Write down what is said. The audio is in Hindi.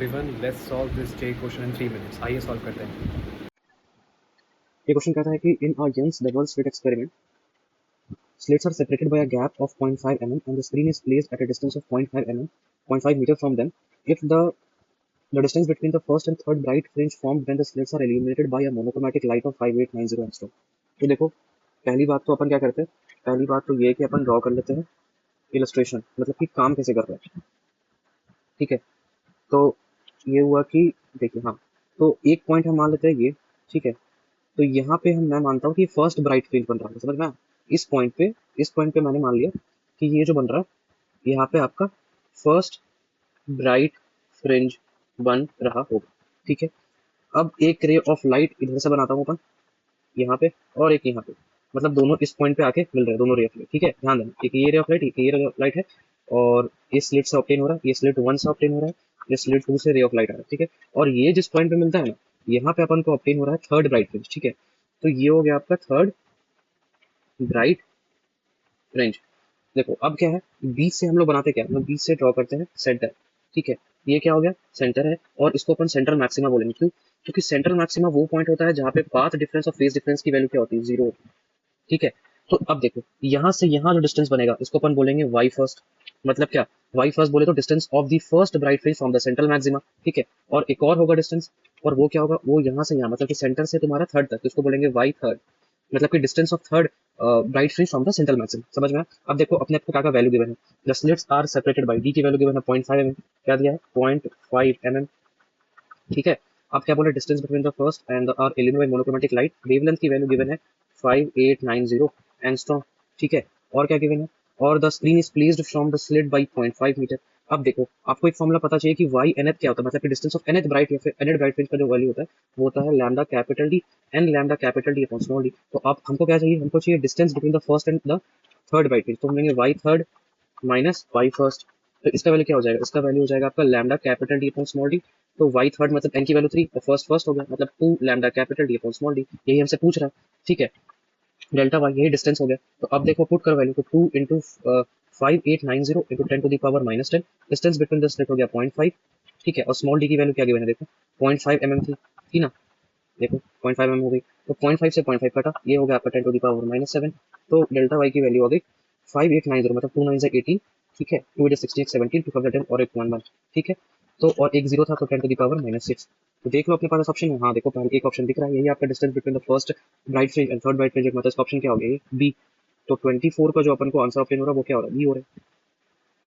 Everyone, let's solve this J question in 3 minutes. आइए सॉल्व करते हैं। ये क्वेश्चन कहता है कि in a Young's double slit experiment slits are separated by a gap of 0.5 mm and the screen is placed at a distance of 0.5 meter from them. If the distance between the first and third bright fringe formed when the slits are illuminated by a monochromatic light of 5890 angstrom. तो देखो, पहली बात तो अपन क्या करते हैं, पहली बात तो ये कि अपन ड्रॉ कर लेते हैं इलस्ट्रेशन, मतलब कि काम कैसे कर रहे हैं। ठीक है, तो ये हुआ कि देखिए, हाँ, तो एक पॉइंट हम मान लेते हैं ये। ठीक है, तो यहाँ पे मैं मानता हूँ कि फर्स्ट ब्राइट फ्रिंज बन रहा है, समझ में आया? इस पॉइंट पे मैंने मान लिया कि ये जो बन रहा है यहाँ पे आपका फर्स्ट ब्राइट फ्रिंज बन रहा होगा। ठीक है, अब एक रे ऑफ लाइट इधर से बनाता हूँ अपन यहाँ पे और एक यहाँ पे, मतलब दोनों इस पॉइंट पे आके मिल रहे हैं, दोनों रे ऑफ लाइट। ठीक है, ध्यान देना, एक ये रे ऑफ लाइट, एक ये रे ऑफ लाइट है, और इस स्लिट से ऑब्टेन हो रहा है, ये स्लिट 1 से ऑब्टेन हो रहा है, ये स्लिट 2 से रे ऑफ लाइट आ रहा है। ठीक है, और ये जिस पॉइंट पे मिलता है ना, यहाँ पे अपन को ऑब्टेन हो रहा है थर्ड ब्राइट फ्रिंज। ठीक है, तो ये हो गया आपका थर्ड ब्राइट फ्रिंज। देखो अब क्या है, बीच से हम लोग बनाते क्या, हम लोग बीच से ड्रॉ करते हैं सेंटर। ठीक है, ये क्या हो गया, सेंटर है, और इसको अपन सेंट्रल मैक्सिमा बोलेंगे। क्यों? क्योंकि सेंट्रल मैक्सिमा वो पॉइंट होता है जहाँ पे पाथ डिफरेंस और फेज डिफरेंस की वैल्यू क्या होती है, 0 होती है। ठीक है, तो अब देखो यहाँ से यहाँ जो डिस्टेंस बनेगा इसको अपन बोलेंगे वाई फर्स्ट। मतलब क्या, वाई फर्स्ट बोले तो distance of the first bright fringe from the central maxima. ठीक है, और एक और होगा डिस्टेंस, और वो क्या होगा, वो यहाँ से यहाँ, मतलब कि सेंटर से तुम्हारा थर्ड तक, तो इसको बोलेंगे वाई थर्ड, मतलब कि distance of third bright fringe from the central maxima. समझ में आया? अब देखो अपने आपको क्या वैल्यू गिवन है, the slits are separated by D की वैल्यू गिवन है 0.5 mm, क्या दिया है 0.5 mm। ठीक है, अब क्या बोले, distance between the first and are illuminated by monochromatic light, wavelength की वैल्यू गिवन है 5890 एंगस्ट्रॉम। ठीक है, और क्या गिवन है, और the screen is placed from the slit by 0.5 metre. अब देखो आपको एक फॉर्मूला पता चाहिए कि वाई एनएथ क्या होता है, मतलब कि डिस्टेंस ऑफ एनएथ ब्राइट या फिर एनएथ ब्राइट फ्रिंज का जो वैल्यू होता है वो होता है lambda capital D n lambda capital D upon small d. तो अब हमको क्या चाहिए, हमको चाहिए distance between the first and the third bright fringe, तो हम लेंगे Y third minus Y first. तो इसका वैल्यू क्या हो जाएगा, इसका वैल्यू हो जाएगा आपका lambda capital D upon small d. तो वाई थर्ड मतलब एन की वैल्यू 3 और फर्स्ट फर्स्ट हो गया, मतलब 2 lambda capital D upon small D, यही हमसे पूछ रहा है। ठीक है, डेल्टा वाई यही डिस्टेंस हो गया। तो अब देखो पुट कर वैल्यू, तो 2 into 5890 into 10 to the power -10, distance between the slit हो गया 0.5। ठीक है, और स्मॉल डी की वैल्यू क्या गिवन है, देखो 0.5 mm थी ना, देखो 0.5 mm हो गई, तो 0.5 से 0.5 कटा, ये हो गया आपका 10 टू द पावर -7। तो डेल्टा वाई की वैल्यू हो गई 5890, मतलब 2 9 से 18। ठीक है, 2 8 16 17 2 5 10 और एक 1 1। ठीक है, तो और एक 0 था तो 10 टू द पावर -6। तो देख लो अपने पास ऑप्शन है, हाँ देखो पहले एक ऑप्शन दिख रहा है, यही आपका distance between the first bright fringe and third bright fringe, मतलब इसका ऑप्शन क्या हो गया, ये बी। तो 24 का जो अपन को आंसर ऑप्शन हो रहा है वो क्या हो रहा है, बी हो रहा है।